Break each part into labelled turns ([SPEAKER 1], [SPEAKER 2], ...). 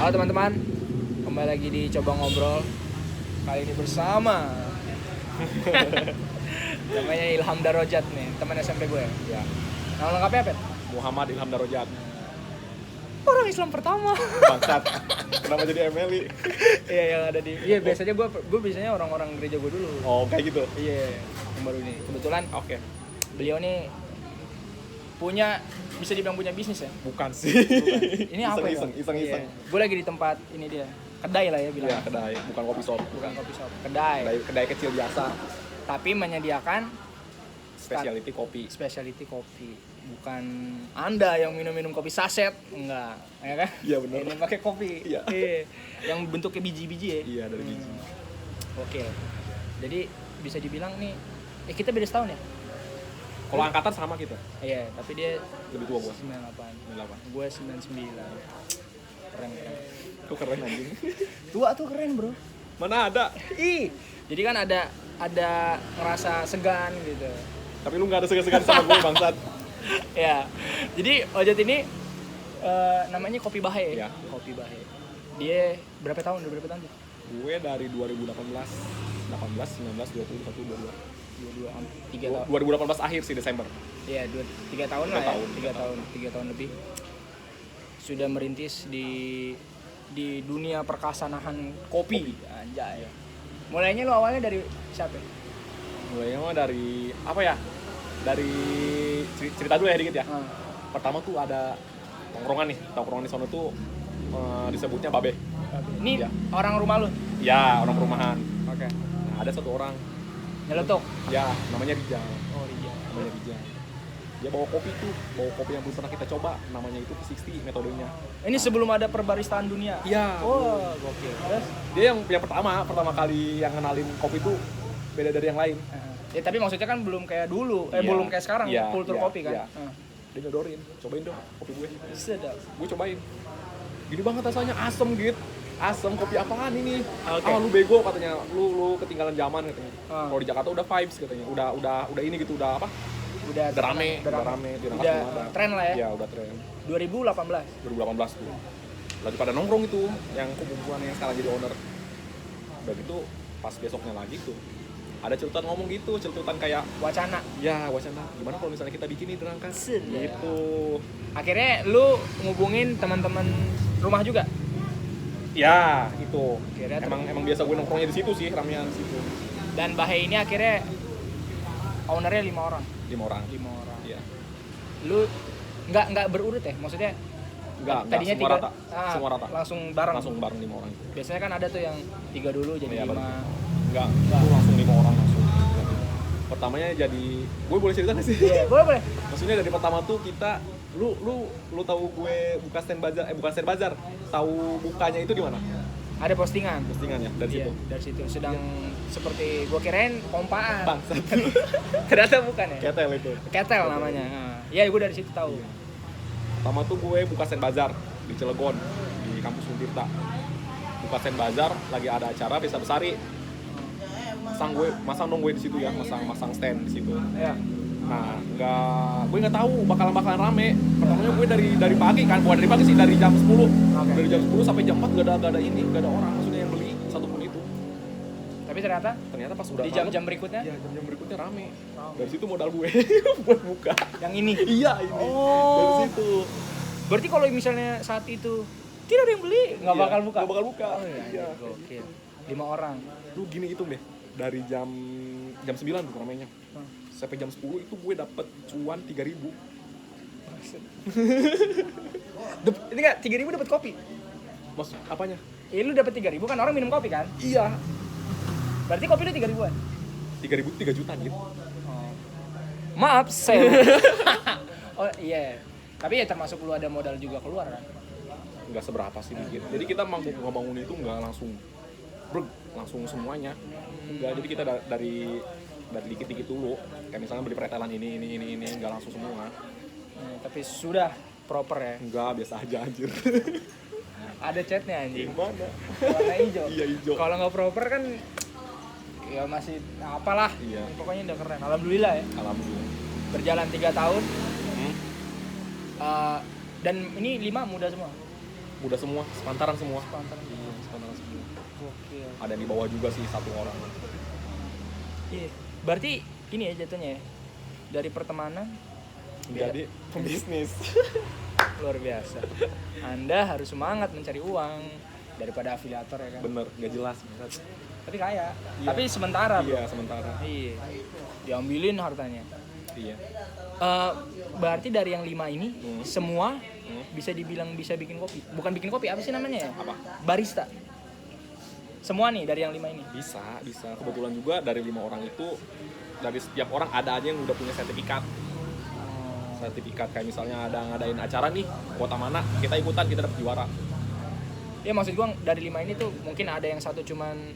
[SPEAKER 1] Halo teman-teman, kembali lagi di Coba Ngobrol. Kali ini bersama namanya Ilham Darojat nih, teman SMP gue.
[SPEAKER 2] Ya,
[SPEAKER 1] Nama lengkapnya apa?
[SPEAKER 2] Muhammad Ilham Darojat.
[SPEAKER 1] Orang Islam pertama.
[SPEAKER 2] Bangsat. Kenapa jadi MLI?
[SPEAKER 1] Iya yang ada di. Iya biasanya gue biasanya orang-orang gereja gue dulu.
[SPEAKER 2] Oh, kayak gitu.
[SPEAKER 1] Iya, yang baru ini. Kebetulan
[SPEAKER 2] Oke.
[SPEAKER 1] beliau nih punya, bisa dibilang punya bisnis ya.
[SPEAKER 2] Bukan sih.
[SPEAKER 1] Bukan. Ini apa ya?
[SPEAKER 2] Iseng.
[SPEAKER 1] Iya. Gue lagi di tempat ini dia. Kedai lah ya bilang.
[SPEAKER 2] Iya, kedai, bukan kopi shop.
[SPEAKER 1] Bukan kopi shop. Kedai.
[SPEAKER 2] Kedai kecil biasa.
[SPEAKER 1] Tapi menyediakan
[SPEAKER 2] Specialty kopi.
[SPEAKER 1] specialty kopi. Bukan Anda yang minum kopi saset, enggak, ya kan?
[SPEAKER 2] Iya, benar.
[SPEAKER 1] Ini pakai kopi.
[SPEAKER 2] Iya.
[SPEAKER 1] Yang bentuknya biji-biji ya.
[SPEAKER 2] Iya, dari biji.
[SPEAKER 1] Oke. Jadi bisa dibilang nih, kita beda setahun ya?
[SPEAKER 2] Kalau angkatan sama kita.
[SPEAKER 1] Iya, tapi dia
[SPEAKER 2] Lebih tua gua.
[SPEAKER 1] 98.
[SPEAKER 2] 98.
[SPEAKER 1] Gue 99. Keren.
[SPEAKER 2] Itu keren anjing.
[SPEAKER 1] Tua tuh keren, Bro.
[SPEAKER 2] Mana ada?
[SPEAKER 1] Ih, jadi kan ada ngerasa segan gitu.
[SPEAKER 2] Tapi lu enggak ada segan-segan sama gue, bangsat.
[SPEAKER 1] Ya, jadi Ojat ini namanya Kopi Bahe.
[SPEAKER 2] Ya.
[SPEAKER 1] Kopi Bahe. Dia berapa tahun? Udah berapa tahun tuh?
[SPEAKER 2] Gue dari 2018, 18, 19, 20, 21, 22.
[SPEAKER 1] 3 tahun.
[SPEAKER 2] 2018 akhir sih, Desember.
[SPEAKER 1] Iya, 3 tahun lah ya. 3 tahun lebih. Sudah merintis di dunia perkasanahan kopi. Anjay. Mulainya lu awalnya dari siapa?
[SPEAKER 2] Mulainya mah dari apa ya? Dari cerita dulu ya dikit ya. Pertama tuh ada tongkrongan di sana tuh disebutnya Babe.
[SPEAKER 1] Ini
[SPEAKER 2] Ya.
[SPEAKER 1] orang rumah lu?
[SPEAKER 2] Ya, orang perumahan.
[SPEAKER 1] Oke.
[SPEAKER 2] Nah, ada satu orang,
[SPEAKER 1] Nyeletuk?
[SPEAKER 2] ya namanya Rijal.
[SPEAKER 1] Oh iya.
[SPEAKER 2] Namanya Rijal. Dia bawa kopi yang belum pernah kita coba, namanya itu P60 metodenya.
[SPEAKER 1] Ini sebelum ada perbaristaan dunia?
[SPEAKER 2] Iya.
[SPEAKER 1] Oh, gokil. Terus?
[SPEAKER 2] Dia yang pertama kali yang kenalin kopi itu beda dari yang lain.
[SPEAKER 1] Ya tapi maksudnya kan belum kayak dulu,
[SPEAKER 2] Iya.
[SPEAKER 1] belum kayak sekarang
[SPEAKER 2] Iya,
[SPEAKER 1] kultur
[SPEAKER 2] iya,
[SPEAKER 1] kopi kan.
[SPEAKER 2] iya. Dia nyodorin, cobain dong kopi gue.
[SPEAKER 1] Sedap.
[SPEAKER 2] Gue cobain. Gini banget rasanya, asem gitu. Asem, kopi apaan ini?
[SPEAKER 1] Oke.
[SPEAKER 2] Ah, lu bego katanya. Lu ketinggalan zaman katanya.
[SPEAKER 1] Ah.
[SPEAKER 2] Kalau di Jakarta udah vibes katanya. Udah ini gitu, udah apa?
[SPEAKER 1] Udah
[SPEAKER 2] rame. Di Rangkas
[SPEAKER 1] Udah
[SPEAKER 2] belum ada.
[SPEAKER 1] tren lah ya.
[SPEAKER 2] Iya, udah tren.
[SPEAKER 1] 2018.
[SPEAKER 2] 2018 tuh. Lagi pada nongkrong itu yang kumpulan yang sekarang jadi owner. Udah gitu pas besoknya lagi tuh ada celutan ngomong gitu, celutan kayak
[SPEAKER 1] Wacana.
[SPEAKER 2] ya wacana gimana kalau misalnya kita bikin di Rangkas
[SPEAKER 1] Sedap.
[SPEAKER 2] gitu.
[SPEAKER 1] Akhirnya lu ngubungin teman-teman rumah juga.
[SPEAKER 2] Ya, itu.
[SPEAKER 1] Akhirnya
[SPEAKER 2] Emang biasa gue nongkrongnya di situ sih, ramean di situ.
[SPEAKER 1] Dan Bahe ini akhirnya ownernya 5 orang.
[SPEAKER 2] 5 orang.
[SPEAKER 1] 5 orang.
[SPEAKER 2] Iya.
[SPEAKER 1] Lu nggak berurut ya? Maksudnya
[SPEAKER 2] Enggak,
[SPEAKER 1] tadinya
[SPEAKER 2] semua
[SPEAKER 1] 3
[SPEAKER 2] rata. Semua rata.
[SPEAKER 1] Langsung bareng.
[SPEAKER 2] Langsung bareng 5 orang.
[SPEAKER 1] Biasanya kan ada tuh yang 3 dulu jadi
[SPEAKER 2] Iya,
[SPEAKER 1] 5.
[SPEAKER 2] Enggak, itu langsung 5 orang langsung. Pertamanya jadi, gue boleh cerita nggak sih?
[SPEAKER 1] Iya, boleh.
[SPEAKER 2] Maksudnya dari pertama tuh kita, lu tahu gue buka stand bazar, bukan stand bazar, tahu bukanya itu di mana?
[SPEAKER 1] Ada postingan.
[SPEAKER 2] Postingannya dari
[SPEAKER 1] Iya,
[SPEAKER 2] situ.
[SPEAKER 1] dari situ sedang seperti gua kirain pompaan.
[SPEAKER 2] Bangsat.
[SPEAKER 1] Ternyata bukan ya.
[SPEAKER 2] Ketel itu.
[SPEAKER 1] Ketel namanya. Iya, gua dari situ tahu.
[SPEAKER 2] Iya. Pertama tuh gue buka stand bazar di Cilegon, di kampus Untirta. Buka stand bazar, lagi ada acara Pesta Besari. Masang dong gue di situ ya, masang stand di situ.
[SPEAKER 1] Iya.
[SPEAKER 2] Nah, gue nggak tahu bakalan rame. Pertamanya gue dari pagi kan, bukan dari pagi sih, dari jam 10.
[SPEAKER 1] Oke.
[SPEAKER 2] Dari jam 10 sampai jam 4 gak ada orang maksudnya yang beli satupun itu.
[SPEAKER 1] Tapi ternyata
[SPEAKER 2] Ternyata pas udah
[SPEAKER 1] di jam-jam berikutnya
[SPEAKER 2] ya, jam-jam berikutnya rame.
[SPEAKER 1] Rame.
[SPEAKER 2] Dari situ modal gue buat buka.
[SPEAKER 1] yang ini.
[SPEAKER 2] Iya, ini.
[SPEAKER 1] Oh.
[SPEAKER 2] Dari situ.
[SPEAKER 1] Berarti kalau misalnya saat itu tidak ada yang beli, nggak
[SPEAKER 2] Iya,
[SPEAKER 1] bakal buka.
[SPEAKER 2] nggak bakal buka.
[SPEAKER 1] Oh, iya.
[SPEAKER 2] Iya.
[SPEAKER 1] Gokil. 5 orang.
[SPEAKER 2] Lu gini hitung deh. Dari jam 9 tuh ramenya. Sampai jam 10 itu gue dapet cuan 3.000.
[SPEAKER 1] Ini enggak 3.000 dapat kopi.
[SPEAKER 2] Maksud apanya?
[SPEAKER 1] Lu dapat 3.000 kan orang minum kopi kan?
[SPEAKER 2] Iya.
[SPEAKER 1] Berarti kopi lu 3.000-an.
[SPEAKER 2] 3.000 3 juta gitu.
[SPEAKER 1] Oh. Maaf, saya. Oh iya. Tapi ya termasuk lu ada modal juga keluar kan?
[SPEAKER 2] Nggak seberapa sih dikit. Jadi kita mampu ngebangun itu nggak langsung semuanya. Nggak, jadi kita dari dikit-dikit dulu. Kayak misalnya beli pretelan ini nggak langsung semua.
[SPEAKER 1] Tapi sudah proper ya.
[SPEAKER 2] Nggak, biasa aja anjir.
[SPEAKER 1] Ada catnya anjing.
[SPEAKER 2] Gimana?
[SPEAKER 1] Warna hijau.
[SPEAKER 2] Iya, hijau.
[SPEAKER 1] Kalau nggak proper kan ya masih apalah.
[SPEAKER 2] Iya.
[SPEAKER 1] Pokoknya udah keren. Alhamdulillah ya.
[SPEAKER 2] Alhamdulillah.
[SPEAKER 1] Berjalan 3 tahun. Dan ini 5 muda semua.
[SPEAKER 2] Udah semua, sepantaran semua.
[SPEAKER 1] Sepantaran.
[SPEAKER 2] Iya, sepantaran semua.
[SPEAKER 1] Gokil.
[SPEAKER 2] Ada yang di bawah juga sih, 1 orang.
[SPEAKER 1] Iya. Berarti ini ya jatuhnya ya. Dari pertemanan
[SPEAKER 2] Jadi pembisnis.
[SPEAKER 1] luar biasa. Anda harus semangat mencari uang daripada afiliator ya kan.
[SPEAKER 2] Bener, nggak jelas.
[SPEAKER 1] Tapi kaya.
[SPEAKER 2] Iya.
[SPEAKER 1] Tapi sementara. Bro.
[SPEAKER 2] Iya, sementara.
[SPEAKER 1] Iya. Diambilin hartanya.
[SPEAKER 2] Iya.
[SPEAKER 1] Berarti dari yang 5 ini semua
[SPEAKER 2] Hmm.
[SPEAKER 1] bisa dibilang bisa bikin kopi. Bukan bikin kopi, apa sih namanya ya?
[SPEAKER 2] Apa?
[SPEAKER 1] Barista. Semua nih dari yang 5 ini.
[SPEAKER 2] Bisa. Kebetulan juga dari 5 orang itu, dari setiap orang ada aja yang udah punya sertifikat. Sertifikat kayak misalnya ada ngadain acara nih, kota mana, kita ikutan, kita dapet juara.
[SPEAKER 1] Ya maksud gua dari 5 ini tuh mungkin ada yang satu cuman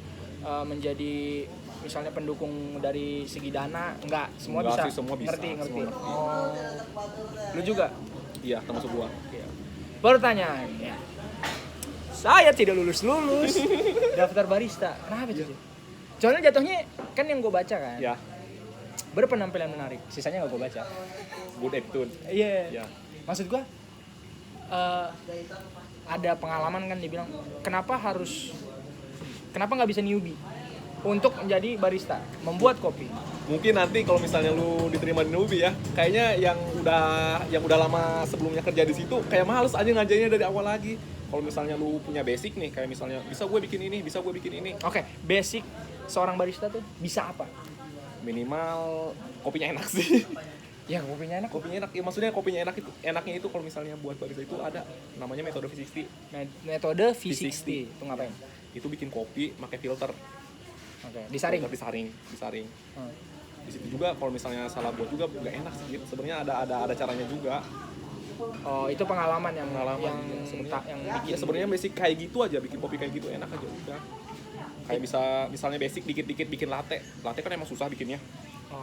[SPEAKER 1] menjadi misalnya pendukung dari segi dana, enggak, semua
[SPEAKER 2] Enggak
[SPEAKER 1] bisa.
[SPEAKER 2] sih, semua bisa.
[SPEAKER 1] Ngerti.
[SPEAKER 2] Semua ngerti.
[SPEAKER 1] Oh. Lu juga?
[SPEAKER 2] Iya, termasuk gua.
[SPEAKER 1] Pertanyaannya, saya tidak lulus daftar barista. Kenapa tuh? Soalnya jatuhnya kan yang gue baca kan,
[SPEAKER 2] Ya,
[SPEAKER 1] berpenampilan menarik. Sisanya nggak gue baca.
[SPEAKER 2] good attitude.
[SPEAKER 1] Iya.
[SPEAKER 2] Ya.
[SPEAKER 1] Maksud gue ada pengalaman kan dibilang kenapa nggak bisa newbie untuk menjadi barista, membuat kopi.
[SPEAKER 2] Mungkin nanti kalau misalnya lu diterima di Nubi ya, kayaknya yang udah lama sebelumnya kerja di situ kayak males aja ngajarinnya dari awal lagi. Kalau misalnya lu punya basic nih, kayak misalnya bisa gue bikin ini.
[SPEAKER 1] Oke, basic seorang barista tuh bisa apa?
[SPEAKER 2] Minimal kopinya enak sih.
[SPEAKER 1] Ya kopinya enak.
[SPEAKER 2] Kopinya enak, ya maksudnya kopinya enaknya itu kalau misalnya buat barista itu ada namanya metode V60.
[SPEAKER 1] Metode V60 itu ngapain?
[SPEAKER 2] Itu bikin kopi pakai filter.
[SPEAKER 1] Oke, disaring.
[SPEAKER 2] Disaring. Di situ juga kalau misalnya salah buat juga nggak enak sih. Sebenarnya ada caranya juga.
[SPEAKER 1] Oh, itu pengalaman yang
[SPEAKER 2] sebenarnya
[SPEAKER 1] yang
[SPEAKER 2] ya
[SPEAKER 1] bikin.
[SPEAKER 2] sebenarnya basic kayak gitu aja, bikin kopi kayak gitu enak aja udah. Kayak misalnya basic dikit-dikit bikin latte kan emang susah bikinnya.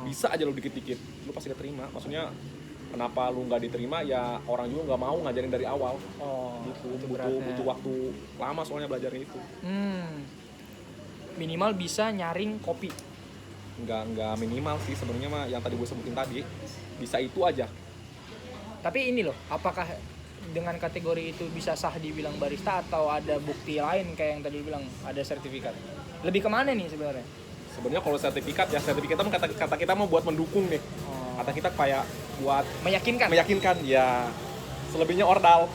[SPEAKER 2] Bisa aja lu dikit-dikit, lu pasti keterima. Maksudnya kenapa lu nggak diterima ya, orang juga nggak mau ngajarin dari awal.
[SPEAKER 1] Itu
[SPEAKER 2] butuh waktu lama soalnya belajarnya itu.
[SPEAKER 1] Minimal bisa nyaring kopi.
[SPEAKER 2] Nggak minimal sih sebenarnya mah, yang tadi gue sebutin tadi bisa itu aja.
[SPEAKER 1] Tapi ini loh, apakah dengan kategori itu bisa sah dibilang barista atau ada bukti lain kayak yang tadi lu bilang ada sertifikat? Lebih kemana nih sebenarnya?
[SPEAKER 2] Sebenarnya kalau sertifikat kan kata kita mau buat mendukung nih. Kata kita kayak buat meyakinkan ya. Selebihnya ordal.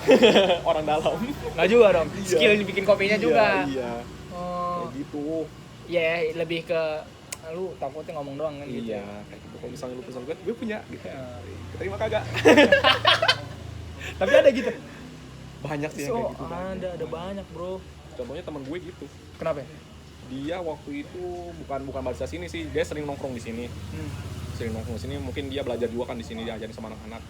[SPEAKER 2] Orang dalam.
[SPEAKER 1] Nggak juga dong. Skill bikin kopinya juga.
[SPEAKER 2] Iya. Kayak gitu.
[SPEAKER 1] Ya lebih ke lu takutnya ngomong doang kan gitu.
[SPEAKER 2] Iya, kayak gitu. Kalau misalnya lu pesan gue punya gitu. Keterima kagak?
[SPEAKER 1] Tapi ada gitu.
[SPEAKER 2] Banyak sih yang kayak gitu.
[SPEAKER 1] Ada banyak, Bro.
[SPEAKER 2] Contohnya teman gue gitu.
[SPEAKER 1] Kenapa?
[SPEAKER 2] Dia waktu itu bukan barista sini sih, dia sering nongkrong di sini. Mungkin dia belajar juga kan di sini, diajarin sama anak-anak.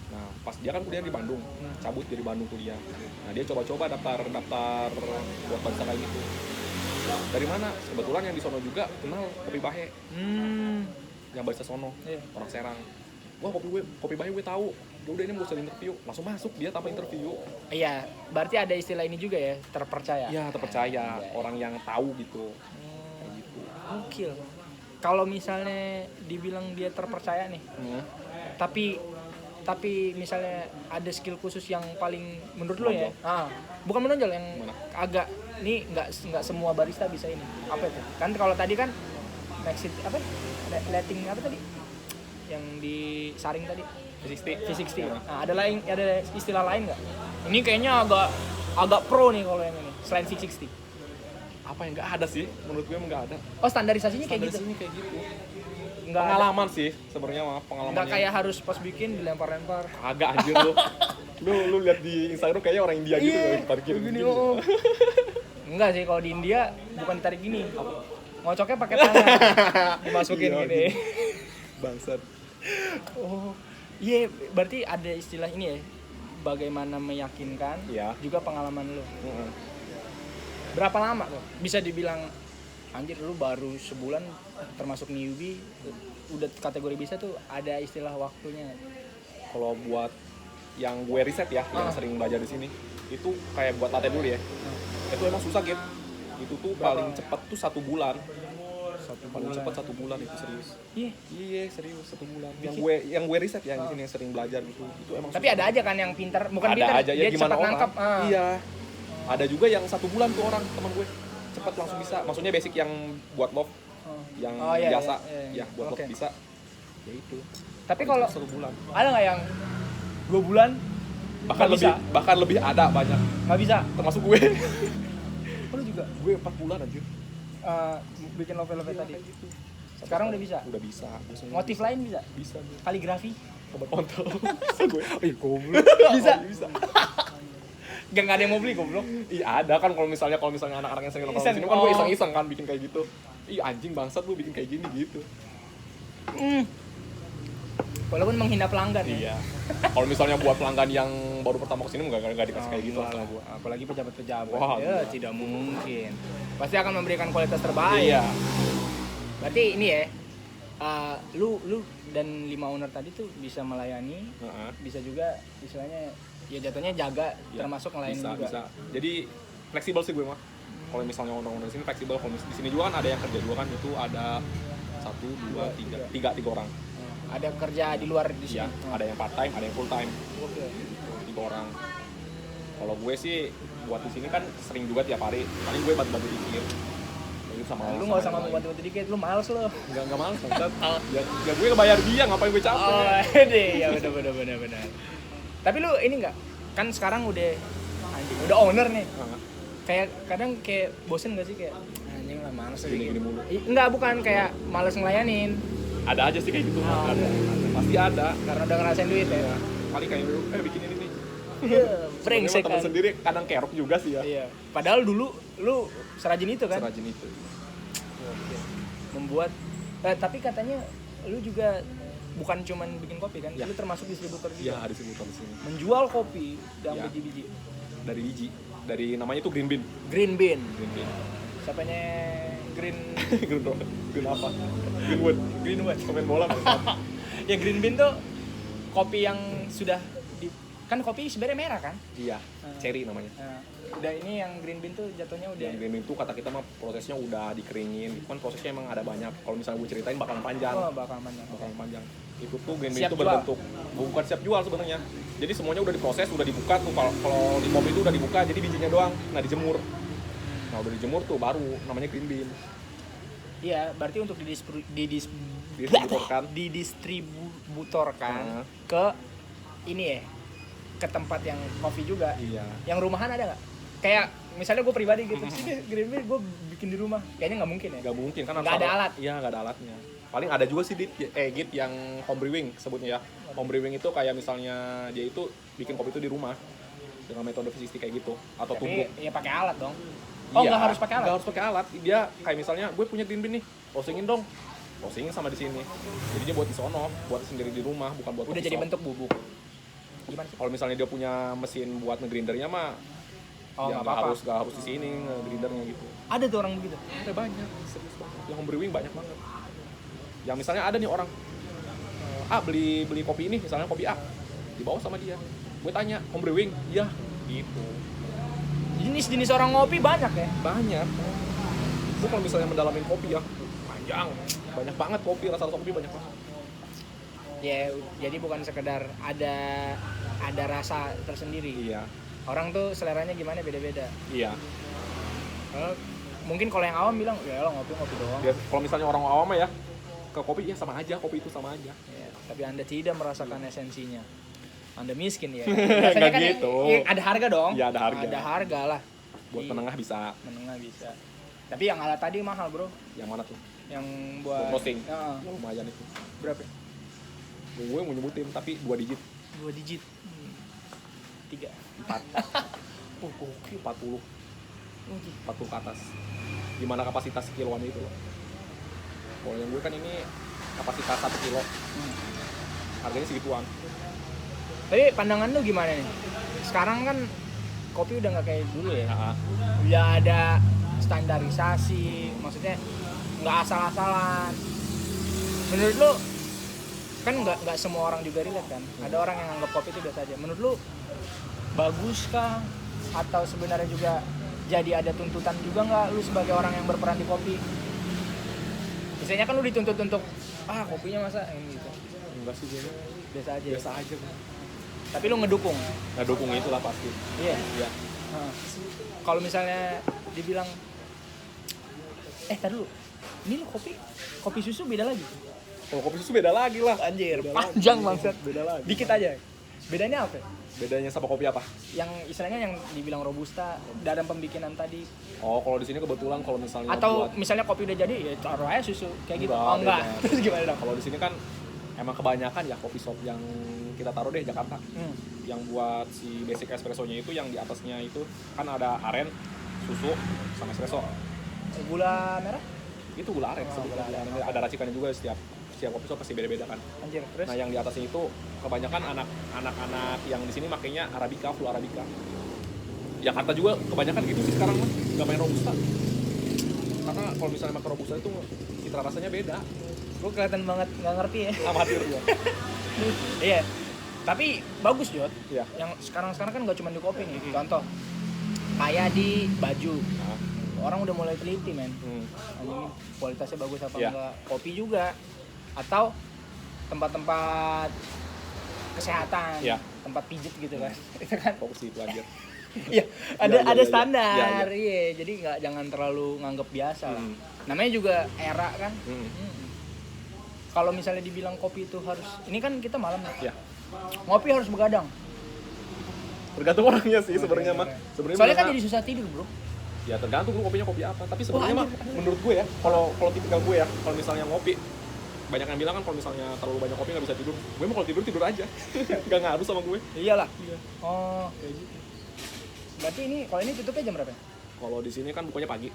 [SPEAKER 2] Nah, pas dia kan kuliah di Bandung, cabut dari Bandung kuliah. Nah, dia coba-coba daftar buat barista kayak gitu. Dari mana? Kebetulan yang di sono juga kenal Kopi Bahe. Yang barista sono, orang Serang. Wah, Kopi Bahe gue tahu. Ya udah, ini mau usah interview, langsung masuk dia tanpa interview.
[SPEAKER 1] Iya, berarti ada istilah ini juga ya, terpercaya.
[SPEAKER 2] Iya, terpercaya, orang yang tahu gitu. Kayak gitu.
[SPEAKER 1] Gokil. Kalau misalnya dibilang dia terpercaya nih, tapi misalnya ada skill khusus yang paling menurut lo ya, bukan menonjol, yang agak ini nggak semua barista bisa ini. Apa itu? Kan kalau tadi kan letting apa tadi? Yang disaring tadi. V60. Nah, ada istilah lain nggak? Ini kayaknya agak pro nih kalau yang ini selain V60.
[SPEAKER 2] Apa yang nggak ada sih? Menurut gue nggak ada.
[SPEAKER 1] Oh, standarisasinya kayak gitu. Nggak
[SPEAKER 2] pengalaman ada. Sih sebenarnya mah pengalamannya.
[SPEAKER 1] Nggak kayak harus pas bikin dilempar-lempar.
[SPEAKER 2] Agak anjir lu lihat di Instagram kayaknya orang India gitu loh, parkir gini.
[SPEAKER 1] Enggak sih, kalau di India bukan ditarik gini. Ngocoknya pakai tangan. Dimasukin gini.
[SPEAKER 2] Bangsat.
[SPEAKER 1] Oh. Iya, berarti ada istilah ini ya. Bagaimana meyakinkan, juga pengalaman lu. Berapa lama tuh? Bisa dibilang anjir lu baru sebulan termasuk newbie udah kategori bisa tuh, ada istilah waktunya.
[SPEAKER 2] Kalau buat yang gue riset ya, yang sering belajar di sini, itu kayak buat latte dulu ya. Itu emang susah gitu. Itu tuh paling cepat tuh 1 bulan. Paling cepat 1 bulan itu serius. Iya, serius 1 bulan. Yang gue riset ya di sini yang sering belajar gitu. Itu emang
[SPEAKER 1] tapi susah. Ada aja kan yang pintar, bukan
[SPEAKER 2] ada
[SPEAKER 1] pintar,
[SPEAKER 2] aja,
[SPEAKER 1] dia
[SPEAKER 2] ya, gimana
[SPEAKER 1] cepat nangkap.
[SPEAKER 2] Iya. Ada juga yang 1 bulan tuh orang teman gue cepat langsung bisa. Maksudnya basic yang buat love, yang
[SPEAKER 1] iya,
[SPEAKER 2] biasa,
[SPEAKER 1] iya.
[SPEAKER 2] ya buat
[SPEAKER 1] Oke.
[SPEAKER 2] love bisa. Ya itu.
[SPEAKER 1] Tapi kalau
[SPEAKER 2] 1 bulan.
[SPEAKER 1] ada nggak yang 2 bulan
[SPEAKER 2] Bahkan lebih ada banyak.
[SPEAKER 1] nggak bisa?
[SPEAKER 2] Termasuk gue.
[SPEAKER 1] Lu juga
[SPEAKER 2] Gue 4 bulan anjir.
[SPEAKER 1] bikin love tadi.
[SPEAKER 2] Kayak gitu.
[SPEAKER 1] Sekarang udah bisa.
[SPEAKER 2] Udah bisa.
[SPEAKER 1] Motif lain bisa?
[SPEAKER 2] Bisa gue.
[SPEAKER 1] Kaligrafi?
[SPEAKER 2] Obat kontol. Bisa gue. Goblok.
[SPEAKER 1] Bisa?
[SPEAKER 2] Bisa.
[SPEAKER 1] Gak ada yang mau beli goblok.
[SPEAKER 2] Iya ada kan kalau misalnya anak-anak yang sering nongkrong di
[SPEAKER 1] Iseng.
[SPEAKER 2] sini kan gue
[SPEAKER 1] Oh.
[SPEAKER 2] iseng-iseng kan bikin kayak gitu. Ih anjing bangsat lu bikin kayak gini gitu.
[SPEAKER 1] Walaupun menghina pelanggan ya.
[SPEAKER 2] Iya. Kalau misalnya buat pelanggan yang baru pertama kesini nggak dikasih kayak gitu
[SPEAKER 1] enggak
[SPEAKER 2] sama
[SPEAKER 1] lah.
[SPEAKER 2] gue.
[SPEAKER 1] Apalagi pejabat-pejabat.
[SPEAKER 2] Wah,
[SPEAKER 1] Ya,
[SPEAKER 2] gila.
[SPEAKER 1] tidak mungkin. Pasti akan memberikan kualitas terbaik.
[SPEAKER 2] Iya.
[SPEAKER 1] Berarti ini ya. Lu dan 5 owner tadi tuh bisa melayani,
[SPEAKER 2] Heeh.
[SPEAKER 1] bisa juga istilahnya ya jatuhnya jaga
[SPEAKER 2] Iya.
[SPEAKER 1] termasuk melayani
[SPEAKER 2] Bisa,
[SPEAKER 1] juga.
[SPEAKER 2] bisa. Jadi fleksibel sih gue mah. Kalau misalnya orang-orang di sini fleksibel, kalau di sini juga kan ada yang kerja juga kan itu ada 1, 2, 3 orang.
[SPEAKER 1] Ada kerja di luar di sini.
[SPEAKER 2] Iya, ada yang part time, ada yang full time.
[SPEAKER 1] Oke.
[SPEAKER 2] 3 orang. Kalau gue sih buat di sini kan sering juga tiap hari. Paling gue bantu-bantu dikit. Jadi sama
[SPEAKER 1] Lu nggak usah ngomong bantu-bantu dikit, lu males lu.
[SPEAKER 2] Enggak males maksudnya. Ya gue ngebayar dia, ngapain gue capek.
[SPEAKER 1] Oh, deh, ya benar. Tapi lu ini nggak? Kan sekarang udah anjing, udah owner nih.
[SPEAKER 2] Nah,
[SPEAKER 1] Kayak kadang kayak bosen nggak sih kayak anjing lah males
[SPEAKER 2] Gini-gini mulu.
[SPEAKER 1] Enggak, bukan kayak males ngelayanin
[SPEAKER 2] ada aja sih kayak gitu.
[SPEAKER 1] Oh.
[SPEAKER 2] Ada. Pasti ada.
[SPEAKER 1] karena udah ngerasain duit ya.
[SPEAKER 2] Kali kayak bikin ini nih.
[SPEAKER 1] Brengsek
[SPEAKER 2] Teman
[SPEAKER 1] kan.
[SPEAKER 2] sendiri kadang kerok juga sih ya.
[SPEAKER 1] Iya. Padahal dulu lu serajin itu kan?
[SPEAKER 2] Serajin itu.
[SPEAKER 1] Membuat tapi katanya lu juga bukan cuman bikin kopi kan?
[SPEAKER 2] Ya.
[SPEAKER 1] Lu termasuk distributor
[SPEAKER 2] Iya,
[SPEAKER 1] juga.
[SPEAKER 2] ada distributor di sini.
[SPEAKER 1] Menjual kopi dan
[SPEAKER 2] Ya.
[SPEAKER 1] biji-biji.
[SPEAKER 2] Dari biji. Dari namanya itu Green Bean.
[SPEAKER 1] Green bean.
[SPEAKER 2] Green Bean.
[SPEAKER 1] Siapanya Green
[SPEAKER 2] Green apa? Greenwood.
[SPEAKER 1] Greenwood.
[SPEAKER 2] Pemain bola kan?
[SPEAKER 1] Ya Green bean tuh kopi yang sudah kan kopi sebenarnya merah kan?
[SPEAKER 2] Iya, cherry namanya.
[SPEAKER 1] Nah, udah ini yang green bean tuh jatuhnya udah
[SPEAKER 2] Yang green bean itu kata kita mah prosesnya udah dikeringin. Itu kan prosesnya emang ada banyak. Kalau misalnya gue ceritain bakalan panjang.
[SPEAKER 1] bakal mana?
[SPEAKER 2] Bakalan panjang. Itu tuh green bean
[SPEAKER 1] Siap
[SPEAKER 2] itu
[SPEAKER 1] jual?
[SPEAKER 2] berbentuk bukan siap jual sebenarnya. Jadi semuanya udah diproses, udah dibuka tuh. Kalau di mobil itu udah dibuka, jadi bijinya doang. Nah dijemur. Nah udah dijemur tuh baru namanya green bean.
[SPEAKER 1] Iya, berarti untuk
[SPEAKER 2] Didistributorkan.
[SPEAKER 1] didistributorkan
[SPEAKER 2] Nah.
[SPEAKER 1] ke ini ya, ke tempat yang kopi juga.
[SPEAKER 2] Iya.
[SPEAKER 1] Yang rumahan ada nggak? Kayak misalnya gue pribadi gitu, sini green bean gue bikin di rumah, kayaknya nggak mungkin ya.
[SPEAKER 2] Gak mungkin kan
[SPEAKER 1] Nggak ada alat.
[SPEAKER 2] Iya nggak ada alatnya. Paling ada juga sih Git yang home brewing sebutnya ya. Home brewing itu kayak misalnya dia itu bikin kopi itu di rumah dengan metode V60 kayak gitu atau tumbuk.
[SPEAKER 1] Tapi ya pakai alat dong. Oh,
[SPEAKER 2] Iya,
[SPEAKER 1] nggak harus pakai alat.
[SPEAKER 2] Nggak harus pakai alat. Dia kayak misalnya gue punya green bean nih, roastingin dong. Roastingin sama di sini. Jadi dia buat di sono, buat sendiri di rumah, bukan buat
[SPEAKER 1] Udah
[SPEAKER 2] coffee
[SPEAKER 1] jadi
[SPEAKER 2] shop.
[SPEAKER 1] bentuk bubuk. Gimana sih?
[SPEAKER 2] Kalau misalnya dia punya mesin buat ngegrindernya mah
[SPEAKER 1] Oh,
[SPEAKER 2] ya
[SPEAKER 1] nggak apa-apa.
[SPEAKER 2] nggak harus di sini ngegrindernya gitu.
[SPEAKER 1] Ada tuh orang begitu.
[SPEAKER 2] Ada banyak, serius banget. Yang home brewing banyak banget. Yang misalnya ada nih orang beli kopi ini, misalnya kopi A, dibawa sama dia. Gue tanya, home brewing? Iya, gitu.
[SPEAKER 1] Jenis-jenis orang ngopi banyak ya.
[SPEAKER 2] Banyak. Gue kalau misalnya mendalamin kopi ya, panjang. Banyak banget kopi, rasa-rasa kopi banyak banget.
[SPEAKER 1] Ya, jadi bukan sekedar ada rasa tersendiri.
[SPEAKER 2] Iya,
[SPEAKER 1] Orang tuh seleranya gimana beda-beda.
[SPEAKER 2] iya.
[SPEAKER 1] Mungkin kalau yang awam bilang, ya lo ngopi doang.
[SPEAKER 2] Ya, kalau misalnya orang awam ya, ke kopi ya sama aja, kopi itu sama aja.
[SPEAKER 1] Ya, tapi Anda tidak merasakan esensinya. Anda miskin ya.
[SPEAKER 2] Nggak
[SPEAKER 1] Biasanya kan
[SPEAKER 2] gitu.
[SPEAKER 1] ada harga dong.
[SPEAKER 2] Iya, ada harga.
[SPEAKER 1] Ada harga lah.
[SPEAKER 2] Buat
[SPEAKER 1] Iya.
[SPEAKER 2] menengah bisa.
[SPEAKER 1] Menengah bisa. Tapi yang alat tadi mahal bro.
[SPEAKER 2] Yang mana tuh?
[SPEAKER 1] Yang
[SPEAKER 2] Buat
[SPEAKER 1] buat
[SPEAKER 2] roasting.
[SPEAKER 1] Ya,
[SPEAKER 2] Lumayan itu.
[SPEAKER 1] berapa?
[SPEAKER 2] Gue mau nyebutin, tapi 2 digit.
[SPEAKER 1] 2 digit. 3.
[SPEAKER 2] 4.
[SPEAKER 1] Gokil.
[SPEAKER 2] 40 ke atas. Gimana kapasitas kiloan itu loh. Kalau yang gue kan ini kapasitas 1 kilo. Harganya segituan.
[SPEAKER 1] Tapi pandangan lu gimana nih? Sekarang kan kopi udah nggak kayak dulu ya.
[SPEAKER 2] Nah,
[SPEAKER 1] Udah ada standarisasi, maksudnya nggak asal-asalan. Menurut lu kan nggak semua orang juga relate kan? Ada orang yang anggap kopi itu biasa aja. Menurut lu bagus kah? Atau sebenarnya juga jadi ada tuntutan juga nggak lu sebagai orang yang berperan di kopi? Biasanya kan lu dituntut untuk kopinya masa ini gitu.
[SPEAKER 2] enggak sih gue.
[SPEAKER 1] Biasa aja.
[SPEAKER 2] Biasa aja.
[SPEAKER 1] Tapi lu ngedukung.
[SPEAKER 2] Nah, dukung itulah pasti.
[SPEAKER 1] Iya.
[SPEAKER 2] Iya.
[SPEAKER 1] Nah, kalau misalnya dibilang tar dulu, ini lo kopi susu beda lagi.
[SPEAKER 2] Kalau kopi susu beda lagi lah.
[SPEAKER 1] Anjir,
[SPEAKER 2] Beda
[SPEAKER 1] panjang
[SPEAKER 2] lagi.
[SPEAKER 1] banget.
[SPEAKER 2] Beda lagi.
[SPEAKER 1] Dikit aja. Bedanya apa?
[SPEAKER 2] Bedanya sama kopi apa?
[SPEAKER 1] Yang istilahnya yang dibilang robusta dalam pembikinan tadi.
[SPEAKER 2] Oh, kalau di sini kebetulan kalau misalnya
[SPEAKER 1] Atau
[SPEAKER 2] buat
[SPEAKER 1] misalnya kopi udah jadi ya taruh aja susu kayak gitu.
[SPEAKER 2] Enggak,
[SPEAKER 1] Oh enggak.
[SPEAKER 2] beda.
[SPEAKER 1] Terus gimana dong?
[SPEAKER 2] kalau di sini kan emang kebanyakan ya kopi shop yang kita taruh deh Jakarta. Yang buat si basic espressonya itu yang di atasnya itu kan ada aren, susu, sama espresso.
[SPEAKER 1] Gula merah?
[SPEAKER 2] Itu gula aren.
[SPEAKER 1] Oh, gula aren.
[SPEAKER 2] Ada racikannya juga setiap kopi shop pasti beda-beda kan.
[SPEAKER 1] Anjir, terus?
[SPEAKER 2] Nah, yang di atasnya itu kebanyakan anak-anak yang di sini makainya Arabica, full Arabica. Jakarta juga kebanyakan gitu sih sekarang mah, nggak main robusta. Karena kalau misalnya makan robusta itu citra rasanya beda.
[SPEAKER 1] Gue kelihatan banget nggak ngerti ya.
[SPEAKER 2] Amatir ya.
[SPEAKER 1] Iya. Tapi bagus Jod.
[SPEAKER 2] Iya.
[SPEAKER 1] Yang sekarang kan nggak cuma di kopi nih. Contoh kayak di baju.
[SPEAKER 2] Nah,
[SPEAKER 1] Orang udah mulai teliti men. Ini kualitasnya bagus apa
[SPEAKER 2] Iya.
[SPEAKER 1] enggak. Kopi juga. Atau tempat-tempat kesehatan,
[SPEAKER 2] Iya.
[SPEAKER 1] tempat pijit gitu kan. Itu kan.
[SPEAKER 2] fokus di itu aja.
[SPEAKER 1] Iya, ada
[SPEAKER 2] iya, iya.
[SPEAKER 1] standar.
[SPEAKER 2] Iya,
[SPEAKER 1] Iya, jadi jangan terlalu nganggep biasa lah.
[SPEAKER 2] Hmm.
[SPEAKER 1] Namanya juga era kan.
[SPEAKER 2] Hmm.
[SPEAKER 1] Kalau misalnya dibilang kopi itu harus, ini kan kita malam nih.
[SPEAKER 2] Ya.
[SPEAKER 1] Ngopi harus begadang.
[SPEAKER 2] Tergantung orangnya sih sebenarnya mah. Sebenarnya
[SPEAKER 1] Soalnya kan
[SPEAKER 2] memang-
[SPEAKER 1] jadi susah tidur, Bro.
[SPEAKER 2] ya tergantung lu kopinya kopi apa. Tapi sebenarnya
[SPEAKER 1] Wah,
[SPEAKER 2] mah menurut gue ya, kalau tipikal gue ya, kalau misalnya ngopi banyak yang bilang kan kalau misalnya terlalu banyak kopi nggak bisa tidur. Gue mah kalau tidur aja, nggak ngaruh sama gue.
[SPEAKER 1] Iyalah.
[SPEAKER 2] Iya.
[SPEAKER 1] Oh, kayak gitu. Berarti kalau ini tutupnya jam berapa?
[SPEAKER 2] Kalau di sini kan bukanya pagi.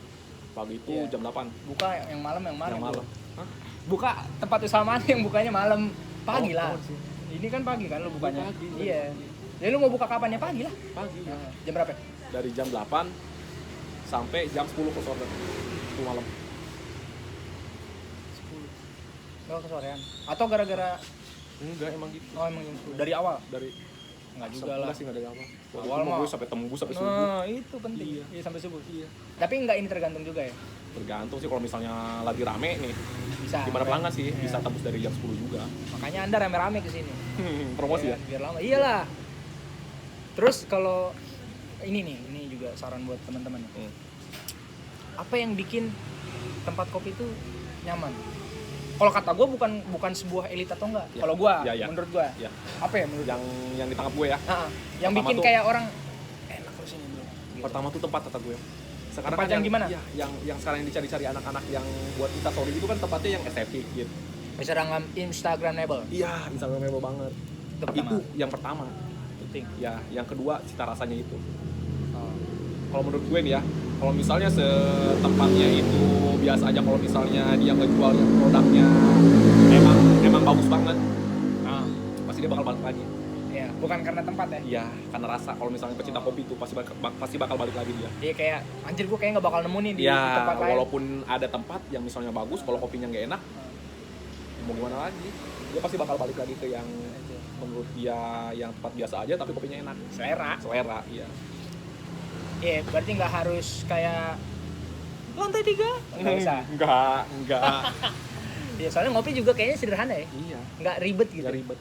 [SPEAKER 2] Pagi itu
[SPEAKER 1] Iya.
[SPEAKER 2] jam 8.
[SPEAKER 1] Buka yang malam yang mana?
[SPEAKER 2] Yang malam.
[SPEAKER 1] Bro?
[SPEAKER 2] Hah?
[SPEAKER 1] Buka tempat usaha mana yang bukanya malam? Pagi
[SPEAKER 2] Oh,
[SPEAKER 1] lah.
[SPEAKER 2] oh, sih.
[SPEAKER 1] Ini kan pagi kan lu bukanya.
[SPEAKER 2] Pagi.
[SPEAKER 1] Iya. Jadi lu mau buka kapan ya pagi lah.
[SPEAKER 2] Pagi. Ya.
[SPEAKER 1] Nah, jam berapa?
[SPEAKER 2] Dari jam 8 sampai jam 10 close order. Itu malam.
[SPEAKER 1] 10. Oh, kesorean. Atau gara-gara
[SPEAKER 2] Enggak emang gitu.
[SPEAKER 1] emang jam 10 dari awal?
[SPEAKER 2] Dari
[SPEAKER 1] Enggak juga lah.
[SPEAKER 2] enggak sih enggak dari awal.
[SPEAKER 1] Awal
[SPEAKER 2] Waktu itu
[SPEAKER 1] mah.
[SPEAKER 2] gue sampai tembus sampai subuh.
[SPEAKER 1] Nah, itu penting.
[SPEAKER 2] Iya.
[SPEAKER 1] Iya, sampai subuh.
[SPEAKER 2] Iya.
[SPEAKER 1] Tapi enggak ini tergantung juga ya.
[SPEAKER 2] Tergantung sih kalau misalnya lagi rame nih.
[SPEAKER 1] Bisa.
[SPEAKER 2] Gimana pelanggan sih?
[SPEAKER 1] Iya.
[SPEAKER 2] Bisa tembus dari jam 10 juga.
[SPEAKER 1] Makanya Anda rame-rame ke sini.
[SPEAKER 2] Promosi
[SPEAKER 1] Iya,
[SPEAKER 2] ya?
[SPEAKER 1] biar lama. Iyalah. Terus kalau ini juga saran buat teman-teman. Apa yang bikin tempat kopi itu nyaman? Kalau kata gue bukan sebuah elit atau enggak.
[SPEAKER 2] Ya.
[SPEAKER 1] Kalau gue,
[SPEAKER 2] Ya, ya.
[SPEAKER 1] menurut gue,
[SPEAKER 2] Ya.
[SPEAKER 1] apa ya menurut?
[SPEAKER 2] Yang ditangkap gue ya.
[SPEAKER 1] Yang
[SPEAKER 2] Pertama
[SPEAKER 1] bikin
[SPEAKER 2] tuh-
[SPEAKER 1] kayak orang enak terus ini bro. Gitu.
[SPEAKER 2] Pertama tuh tempat kata gue. Sekarang
[SPEAKER 1] Tempat
[SPEAKER 2] kan
[SPEAKER 1] yang gimana?
[SPEAKER 2] Iya, yang sekarang yang dicari-cari anak-anak yang buat instastory itu kan tempatnya yang estetik gitu.
[SPEAKER 1] Instagramable.
[SPEAKER 2] Iya, instagramable banget.
[SPEAKER 1] Itu pertama.
[SPEAKER 2] Itu yang pertama.
[SPEAKER 1] Penting.
[SPEAKER 2] Ya, yang kedua cita rasanya itu.
[SPEAKER 1] Oh.
[SPEAKER 2] Kalau menurut gue nih ya, kalau misalnya setempatnya itu biasa aja, kalau misalnya dia ngejual yang produknya emang bagus banget,
[SPEAKER 1] Ah.
[SPEAKER 2] pasti dia bakal balik lagi.
[SPEAKER 1] Iya, bukan karena tempat ya.
[SPEAKER 2] Iya, karena rasa. Kalau misalnya pecinta kopi itu pasti bakal balik lagi dia.
[SPEAKER 1] Iya kayak anjir gue kayak nggak bakal nemu nih di
[SPEAKER 2] Ya,
[SPEAKER 1] tempat lain.
[SPEAKER 2] walaupun ada tempat yang misalnya bagus, kalau kopinya nggak enak, mau gimana lagi? Dia pasti bakal balik lagi ke yang menurut dia yang tempat biasa aja, tapi kopinya enak. Selera, iya.
[SPEAKER 1] Iya, berarti nggak harus kayak lantai 3. Nggak usah.
[SPEAKER 2] Enggak.
[SPEAKER 1] Iya, soalnya ngopi juga kayaknya sederhana ya.
[SPEAKER 2] Iya.
[SPEAKER 1] Nggak ribet gitu.
[SPEAKER 2] Nggak ribet.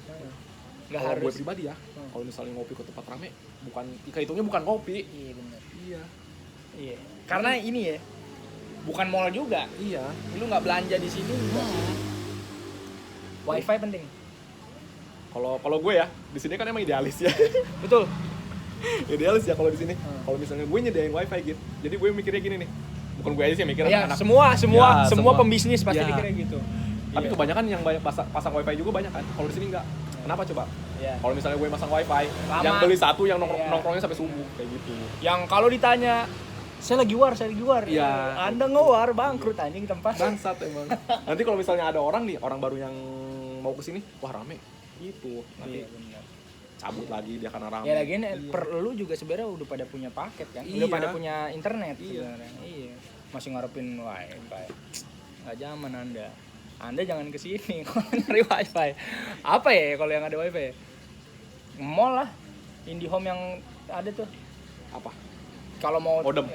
[SPEAKER 1] Nggak
[SPEAKER 2] Kalau
[SPEAKER 1] harus.
[SPEAKER 2] gue pribadi ya, kalau misalnya ngopi ke tempat rame, kehitungnya bukan kopi.
[SPEAKER 1] Iya benar.
[SPEAKER 2] Iya.
[SPEAKER 1] Iya. Karena ini ya, bukan mall juga.
[SPEAKER 2] Iya.
[SPEAKER 1] Lu nggak belanja di sini. Wifi penting.
[SPEAKER 2] Kalau gue ya, di sini kan emang idealis ya.
[SPEAKER 1] Betul.
[SPEAKER 2] Idealis ya kalau di sini. Kalau misalnya gue nyediain wifi gitu, jadi gue mikirnya gini nih. Bukan gue aja sih yang mikir,
[SPEAKER 1] Iya,
[SPEAKER 2] anak-anak.
[SPEAKER 1] semua
[SPEAKER 2] Ya, semua.
[SPEAKER 1] pembisnis pasti
[SPEAKER 2] Ya.
[SPEAKER 1] mikirnya gitu.
[SPEAKER 2] Tapi
[SPEAKER 1] Iya.
[SPEAKER 2] kebanyakan yang banyak pasang wifi juga banyak kan. Kalau di sini enggak. Kenapa coba?
[SPEAKER 1] Iya.
[SPEAKER 2] Kalau misalnya gue masang wifi,
[SPEAKER 1] Lama.
[SPEAKER 2] yang beli satu yang
[SPEAKER 1] Iya.
[SPEAKER 2] nongkrongnya sampai subuh kayak gitu.
[SPEAKER 1] Yang kalau ditanya saya lagi war.
[SPEAKER 2] Iya.
[SPEAKER 1] Anda ngewar bangkrut anjing tempat.
[SPEAKER 2] Bangsat emang. Nanti kalau misalnya ada orang baru yang mau ke sini, wah rame. Gitu. Nanti
[SPEAKER 1] Iya benar.
[SPEAKER 2] cabut lagi dia karena rame.
[SPEAKER 1] Ya lagian
[SPEAKER 2] Iya.
[SPEAKER 1] perlu juga sebenarnya udah pada punya paket kan.
[SPEAKER 2] Iya.
[SPEAKER 1] Udah pada punya internet
[SPEAKER 2] Iya.
[SPEAKER 1] sebenarnya. Iya. Masih ngarepin wifi. Nggak zaman Anda. Anda jangan ke sini kalau nyari wifi. Apa ya kalau yang ada wifi? Mall lah. IndiHome yang ada tuh.
[SPEAKER 2] Apa?
[SPEAKER 1] Kalau mau
[SPEAKER 2] Modem.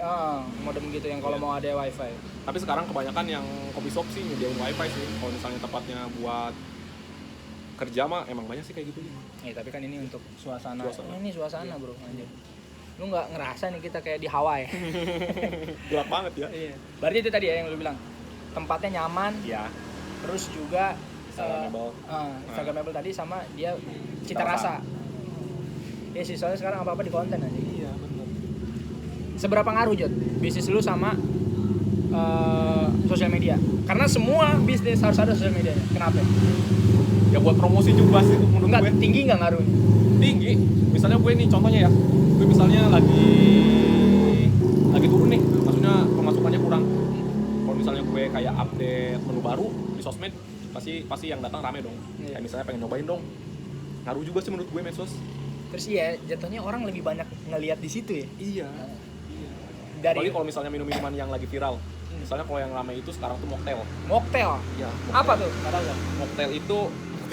[SPEAKER 1] Modem gitu yang kalau
[SPEAKER 2] Iya.
[SPEAKER 1] mau ada wifi.
[SPEAKER 2] Tapi sekarang kebanyakan yang kopi shop sih nyediain wifi sih. Kalau misalnya tempatnya buat kerja mah emang banyak sih kayak gitu.
[SPEAKER 1] Tapi kan ini untuk suasana.
[SPEAKER 2] Suasana.
[SPEAKER 1] Ini suasana, Bro, anjir. lu nggak ngerasa nih kita kayak di Hawaii.
[SPEAKER 2] Gelap banget ya.
[SPEAKER 1] Iya. Berarti itu tadi ya yang lu bilang. Tempatnya nyaman,
[SPEAKER 2] Iya.
[SPEAKER 1] terus juga
[SPEAKER 2] Instagramable.
[SPEAKER 1] Instagramable tadi sama dia cita
[SPEAKER 2] Cita
[SPEAKER 1] rasa. Ya sih, soalnya sekarang apa-apa di konten aja.
[SPEAKER 2] Iya, benar.
[SPEAKER 1] Seberapa ngaruh Jod bisnis lu sama sosial media? Karena semua bisnis harus ada sosial medianya. Kenapa?
[SPEAKER 2] Ya buat promosi juga sih menurut
[SPEAKER 1] Enggak,
[SPEAKER 2] gue.
[SPEAKER 1] tinggi nggak ngaruhnya?
[SPEAKER 2] Tinggi. Misalnya gue nih contohnya ya. Gue misalnya lagi turun nih. Maksudnya pemasukannya kurang. Kalau misalnya gue kayak update menu baru di sosmed, pasti yang datang rame dong.
[SPEAKER 1] Iya.
[SPEAKER 2] Kayak misalnya pengen nyobain dong. Ngaruh juga sih menurut gue medsos.
[SPEAKER 1] Terus iya, jatuhnya orang lebih banyak ngelihat di situ ya.
[SPEAKER 2] Iya.
[SPEAKER 1] Dari
[SPEAKER 2] Apalagi kalau misalnya minum-minuman yang lagi viral. Misalnya kalau yang rame itu sekarang tuh mocktail.
[SPEAKER 1] mocktail.
[SPEAKER 2] Iya.
[SPEAKER 1] Apa tuh? Nggak tahu gak?
[SPEAKER 2] Mocktail itu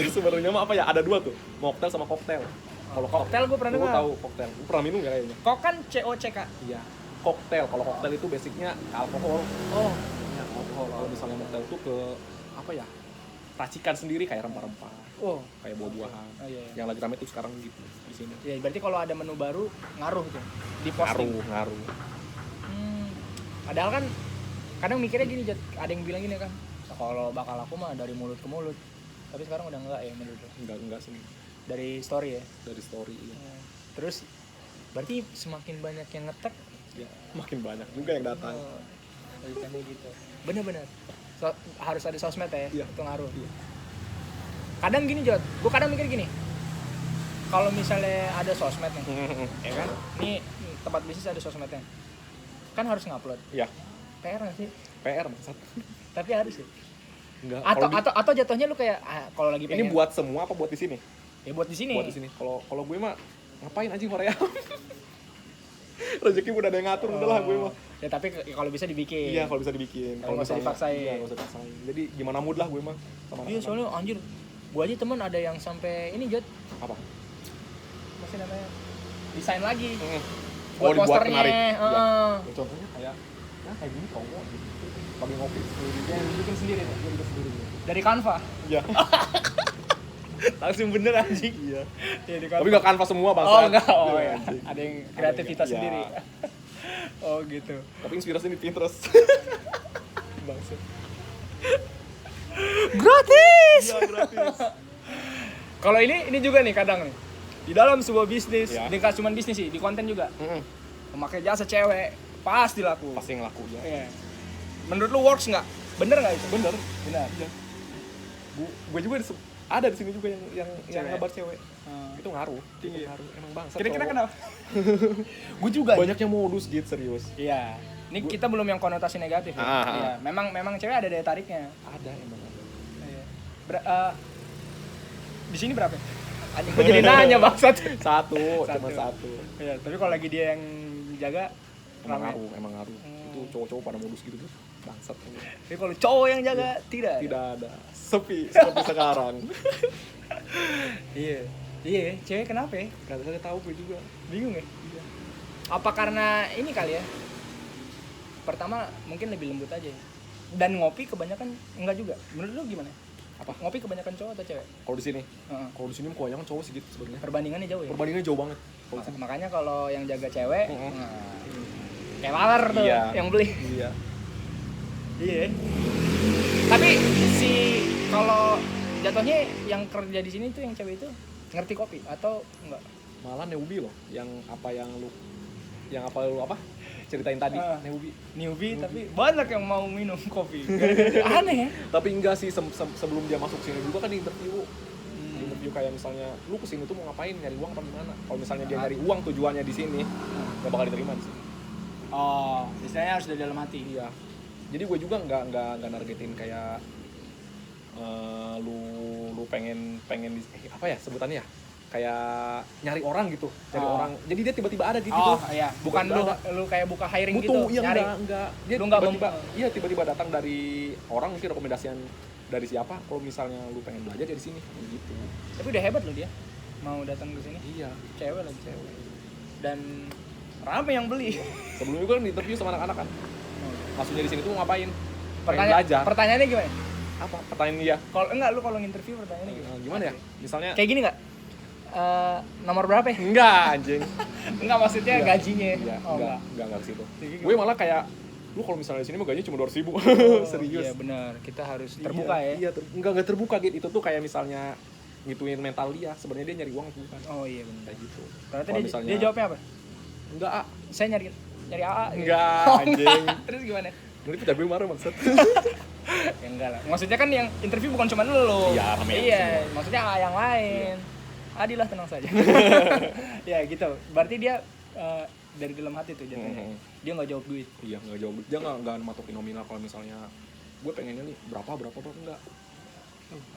[SPEAKER 2] sebenarnya mah apa ya? Ada dua tuh. Mocktail sama koktail. Kalau
[SPEAKER 1] Cocktail gue pernah
[SPEAKER 2] gue
[SPEAKER 1] dengar.
[SPEAKER 2] tahu koktail. Gue pernah minum ya kayaknya.
[SPEAKER 1] Kok kan COCK.
[SPEAKER 2] Iya. Koktail. Kalau koktail itu basicnya alkohol.
[SPEAKER 1] Oh,
[SPEAKER 2] Ya, alkohol. Kalau misalnya mocktail itu ke apa ya? Racikan sendiri kayak rempah-rempah,
[SPEAKER 1] oh.
[SPEAKER 2] kayak buah-buahan.
[SPEAKER 1] Oh, iya.
[SPEAKER 2] Yang lagi rame tuh sekarang gitu di sini.
[SPEAKER 1] Ya, berarti kalau ada menu baru ngaruh tuh di posting.
[SPEAKER 2] Ngaruh.
[SPEAKER 1] Padahal kan kadang mikirnya gini, Jat. Ada yang bilang gini kan, kalau bakal laku mah dari mulut ke mulut. Tapi sekarang udah enggak ya menurut lo?
[SPEAKER 2] Enggak sih
[SPEAKER 1] Dari story ya.
[SPEAKER 2] dari story ya.
[SPEAKER 1] Terus berarti semakin banyak yang ngetek,
[SPEAKER 2] Ya, makin banyak juga yang datang.
[SPEAKER 1] Ikannya gitu. Bener-bener. Harus ada sosmed ya,
[SPEAKER 2] Iya.
[SPEAKER 1] itu ngaruh.
[SPEAKER 2] Iya.
[SPEAKER 1] Kadang gini Jod, gue kadang mikir gini. Kalau misalnya ada sosmed nih, ya kan? Nih tempat bisnis ada sosmednya. Kan harus ngupload.
[SPEAKER 2] Iya.
[SPEAKER 1] PR nggak sih?
[SPEAKER 2] PR maksud.
[SPEAKER 1] Tapi harus ya.
[SPEAKER 2] Enggak.
[SPEAKER 1] Atau jatuhnya lu kayak kalau lagi
[SPEAKER 2] ini
[SPEAKER 1] pengen.
[SPEAKER 2] buat semua apa buat di sini?
[SPEAKER 1] Ya buat di sini.
[SPEAKER 2] Buat di sini. Kalau gue mah ngapain aja Korea? Rezeki udah ada yang ngatur, udahlah gue mah.
[SPEAKER 1] Ya tapi kalau bisa dibikin.
[SPEAKER 2] Iya, kalau bisa dibikin.
[SPEAKER 1] Kalau nggak usah dipaksain.
[SPEAKER 2] Iya, nggak usah dipaksain. Jadi gimana mood lah gue mah sama
[SPEAKER 1] Iya,
[SPEAKER 2] anak-anak.
[SPEAKER 1] soalnya anjir. Gua aja temen ada yang sampai ini Jod,
[SPEAKER 2] Apa?
[SPEAKER 1] masih namanya desain lagi.
[SPEAKER 2] Oh,
[SPEAKER 1] Buat
[SPEAKER 2] dibuat
[SPEAKER 1] posternya.
[SPEAKER 2] menarik.
[SPEAKER 1] Heeh.
[SPEAKER 2] Ya, contohnya kayak gini promo gitu. Lagi ngopi sendiri.
[SPEAKER 1] Yang bikin sendiri tuh.
[SPEAKER 2] Dia bikin sendiri.
[SPEAKER 1] Dari Canva.
[SPEAKER 2] Iya.
[SPEAKER 1] Langsung bener anjing.
[SPEAKER 2] Iya.
[SPEAKER 1] Iya di
[SPEAKER 2] Tapi nggak kanvas semua bang.
[SPEAKER 1] Oh enggak, oh
[SPEAKER 2] Iya,
[SPEAKER 1] ya.
[SPEAKER 2] anjing.
[SPEAKER 1] Ada yang kreativitas
[SPEAKER 2] Iya.
[SPEAKER 1] sendiri. Oh gitu.
[SPEAKER 2] Tapi inspirasi di Pinterest.
[SPEAKER 1] Bangsat. Gratis.
[SPEAKER 2] Iya, gratis.
[SPEAKER 1] Kalau ini juga nih kadang nih. Di dalam sebuah bisnis,
[SPEAKER 2] Iya.
[SPEAKER 1] ini nggak cuma bisnis sih, di konten juga. Memakai jasa cewek pasti laku.
[SPEAKER 2] Pasti ngelaku ya.
[SPEAKER 1] Iya. Menurut lu works nggak? Bener nggak itu?
[SPEAKER 2] Bener.
[SPEAKER 1] Bener.
[SPEAKER 2] Iya. Gue juga ada di sini juga yang
[SPEAKER 1] Cewek.
[SPEAKER 2] ngabar cewek.
[SPEAKER 1] Hmm.
[SPEAKER 2] Itu ngaruh.
[SPEAKER 1] Tinggi.
[SPEAKER 2] Itu ngaruh. Emang bangsa.
[SPEAKER 1] Kira-kira
[SPEAKER 2] cowok.
[SPEAKER 1] kenapa? Gue juga.
[SPEAKER 2] Banyak yang modus gitu serius.
[SPEAKER 1] Iya. Ini kita belum yang konotasi negatif ya.
[SPEAKER 2] Ah.
[SPEAKER 1] Iya. Memang cewek ada daya tariknya.
[SPEAKER 2] Ada emang.
[SPEAKER 1] Iya. Di sini berapa? Anjing gue jadi nanya bangsat.
[SPEAKER 2] Satu.
[SPEAKER 1] Satu.
[SPEAKER 2] Cuma satu.
[SPEAKER 1] Iya, tapi kalau lagi dia yang jaga
[SPEAKER 2] Emang
[SPEAKER 1] ramai.
[SPEAKER 2] ngaruh, emang ngaruh. Itu cowok-cowok pada modus gitu tuh. Bangsat.
[SPEAKER 1] Tapi kalau cowok yang jaga tidak.
[SPEAKER 2] Tidak ada. Sepi seperti sekarang.
[SPEAKER 1] Iya. Iya, cewek kenapa ya?
[SPEAKER 2] Kagak tahu gue juga.
[SPEAKER 1] Bingung ya? Iya. Apa karena ini kali ya? Pertama mungkin lebih lembut aja ya. Dan ngopi kebanyakan enggak juga. Menurut lu gimana?
[SPEAKER 2] Apa?
[SPEAKER 1] Ngopi kebanyakan cowok atau cewek?
[SPEAKER 2] Kalau di sini,
[SPEAKER 1] Heeh.
[SPEAKER 2] kalau di sini kebanyakan cowok sih gitu sebenarnya.
[SPEAKER 1] Perbandingannya jauh ya?
[SPEAKER 2] Perbandingannya jauh banget. Kalau di sini.
[SPEAKER 1] Makanya kalau yang jaga cewek,
[SPEAKER 2] Heeh.
[SPEAKER 1] nah, kayak laler tuh
[SPEAKER 2] Iya.
[SPEAKER 1] yang beli.
[SPEAKER 2] Iya.
[SPEAKER 1] Iya. Tapi si kalau jatuhnya yang kerja di sini tuh yang cewek itu ngerti kopi atau enggak?
[SPEAKER 2] Malah Neubi loh, yang apa lu ceritain tadi, Neubi.
[SPEAKER 1] Newbie tapi banyak yang mau minum kopi. Aneh ya?
[SPEAKER 2] Tapi enggak sih sebelum dia masuk sini juga kan di interview. Di interview kayak misalnya lu kesini tuh mau ngapain, nyari uang apa gimana? Kalau misalnya dia nyari uang tujuannya di sini, nggak bakal diterima di sini.
[SPEAKER 1] Oh, istilahnya harus dari dalam hati.
[SPEAKER 2] Iya. Jadi gue juga nggak nargetin kayak lu pengen apa ya sebutannya ya, kayak nyari orang gitu, cari orang. Jadi dia tiba-tiba ada gitu.
[SPEAKER 1] Oh iya, bukan
[SPEAKER 2] Tiba-tiba
[SPEAKER 1] lu kayak buka hiring
[SPEAKER 2] butuh,
[SPEAKER 1] gitu,
[SPEAKER 2] iya
[SPEAKER 1] nyari.
[SPEAKER 2] enggak. Dia
[SPEAKER 1] Lu nggak
[SPEAKER 2] tiba-tiba, iya tiba-tiba datang dari orang, mungkin rekomendasian dari siapa. Kalau misalnya lu pengen belajar dari sini, gitu.
[SPEAKER 1] Tapi udah hebat loh dia mau datang ke sini.
[SPEAKER 2] Iya.
[SPEAKER 1] Cewek lagi cewek. Dan rame yang beli.
[SPEAKER 2] Sebelumnya gue kan interview sama anak-anak kan. Maksudnya di sini tuh mau ngapain? Pengen belajar.
[SPEAKER 1] Pertanyaannya gimana?
[SPEAKER 2] Apa? Pertanyaan dia.
[SPEAKER 1] Kalau enggak lu kalau nginterview pertanyaannya gimana?
[SPEAKER 2] Gimana ya? Misalnya
[SPEAKER 1] Kayak gini enggak? nomor berapa ya?
[SPEAKER 2] Enggak anjing.
[SPEAKER 1] Enggak, maksudnya
[SPEAKER 2] Iya.
[SPEAKER 1] gajinya.
[SPEAKER 2] Iya,
[SPEAKER 1] Oh,
[SPEAKER 2] enggak ke situ.
[SPEAKER 1] Jadi
[SPEAKER 2] Gue malah kayak lu kalau misalnya di sini mah gajinya cuma 200.000. Serius.
[SPEAKER 1] Iya benar, kita harus terbuka ya.
[SPEAKER 2] Iya, enggak terbuka gitu. Itu tuh kayak misalnya ngituin mental dia. Sebenarnya dia nyari uang bukan.
[SPEAKER 1] Oh iya benar.
[SPEAKER 2] Kayak gitu.
[SPEAKER 1] Ternyata
[SPEAKER 2] Kalau
[SPEAKER 1] dia,
[SPEAKER 2] misalnya-
[SPEAKER 1] dia jawabnya apa?
[SPEAKER 2] Enggak, ah.
[SPEAKER 1] Saya nyari AA. gitu.
[SPEAKER 2] Enggak,
[SPEAKER 1] Oh,
[SPEAKER 2] anjing.
[SPEAKER 1] enggak. Terus gimana?
[SPEAKER 2] Nanti kita gue marah maksud.
[SPEAKER 1] Ya enggak lah. Maksudnya kan yang interview bukan cuma lu.
[SPEAKER 2] Iya, rame
[SPEAKER 1] Iya,
[SPEAKER 2] semua.
[SPEAKER 1] maksudnya AA yang lain. Adil lah, tenang saja. Ya gitu. Berarti dia dari dalam hati tuh jatuhnya. Dia nggak jawab duit.
[SPEAKER 2] Iya, enggak jauh. Dia enggak matokin nominal kalau misalnya gue pengennya nih berapa enggak.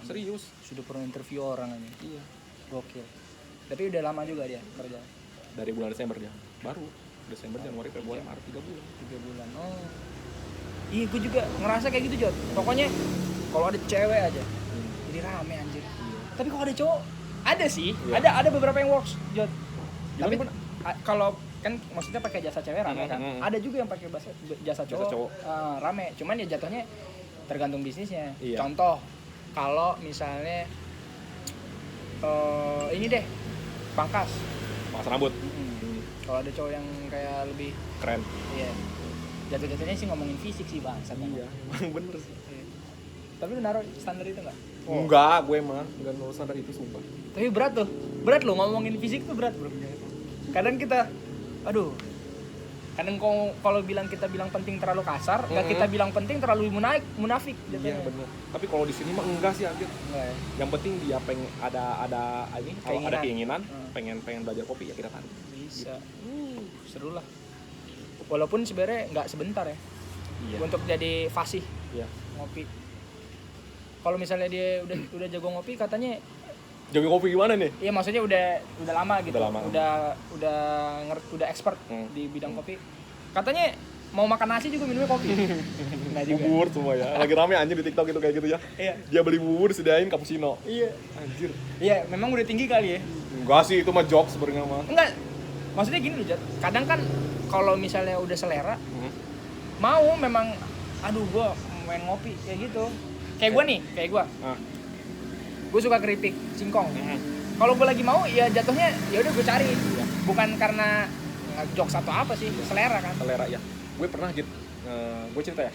[SPEAKER 2] Serius.
[SPEAKER 1] Sudah pernah interview orang ini.
[SPEAKER 2] Iya.
[SPEAKER 1] Gokil. Tapi udah lama juga dia kerja.
[SPEAKER 2] Dari bulan Desember dia. Baru Desember, Januari, Februari, Maret 3 bulan.
[SPEAKER 1] 3 bulan. Oh. Iya, gue juga ngerasa kayak gitu, Jod. Pokoknya kalau ada cewek aja jadi rame anjir.
[SPEAKER 2] Iya.
[SPEAKER 1] Tapi kalau ada cowok, ada sih.
[SPEAKER 2] Iya.
[SPEAKER 1] Ada beberapa yang works, Jod. Tapi
[SPEAKER 2] Gimana?
[SPEAKER 1] kalau kan maksudnya pakai jasa cewek rame kan. Ada juga yang pakai jasa cowok. Rame. Cuman ya jatuhnya tergantung bisnisnya.
[SPEAKER 2] Iya.
[SPEAKER 1] Contoh, kalau misalnya ini deh, pangkas.
[SPEAKER 2] Pangkas rambut.
[SPEAKER 1] Kalau ada cowok yang kayak lebih
[SPEAKER 2] Keren.
[SPEAKER 1] iya. Jatuh-jatuhnya sih ngomongin fisik sih, Bang.
[SPEAKER 2] Iya, emang bener sih.
[SPEAKER 1] Iya. Tapi lu naruh standar itu enggak?
[SPEAKER 2] Enggak, gue mah enggak nurut standar itu sumpah.
[SPEAKER 1] Tapi berat tuh. Berat loh ngomongin fisik tuh berat, Bro. Kadang kita kadang kalau kita bilang penting terlalu kasar, enggak kita bilang penting terlalu munafik
[SPEAKER 2] Iya,
[SPEAKER 1] jatuhnya.
[SPEAKER 2] bener. Tapi kalau di sini mah enggak sih anjir.
[SPEAKER 1] Enggak ya?
[SPEAKER 2] Yang penting dia pengen ada ini, kalau ada
[SPEAKER 1] Keinginan.
[SPEAKER 2] keinginan, pengen belajar kopi ya kita tarik.
[SPEAKER 1] Bisa. Seru lah. Walaupun sebenarnya nggak sebentar ya.
[SPEAKER 2] Iya.
[SPEAKER 1] Untuk jadi fasih
[SPEAKER 2] Iya.
[SPEAKER 1] ngopi. Kalau misalnya dia udah jago ngopi, katanya
[SPEAKER 2] Jago kopi gimana nih?
[SPEAKER 1] iya maksudnya udah lama gitu.
[SPEAKER 2] Udah lama.
[SPEAKER 1] Udah expert di bidang kopi. Katanya mau makan nasi juga minumnya kopi. Nah, juga.
[SPEAKER 2] Bubur semua ya. Lagi rame anjir di TikTok itu kayak gitu ya.
[SPEAKER 1] Iya.
[SPEAKER 2] Dia beli bubur disediain cappuccino.
[SPEAKER 1] Iya.
[SPEAKER 2] Anjir.
[SPEAKER 1] Iya, memang udah tinggi kali ya.
[SPEAKER 2] Enggak sih, itu mah jokes sebenarnya mah.
[SPEAKER 1] Enggak. Maksudnya gini loh, Jat. Kadang kan kalau misalnya udah selera, mau memang gua main ngopi kayak gitu. Kayak gua. Gue suka keripik singkong. Kalau gue lagi mau ya jatuhnya ya udah gue cari. Bukan karena jokes atau apa sih, selera kan.
[SPEAKER 2] Selera ya. Gue pernah gitu. Gue cerita ya.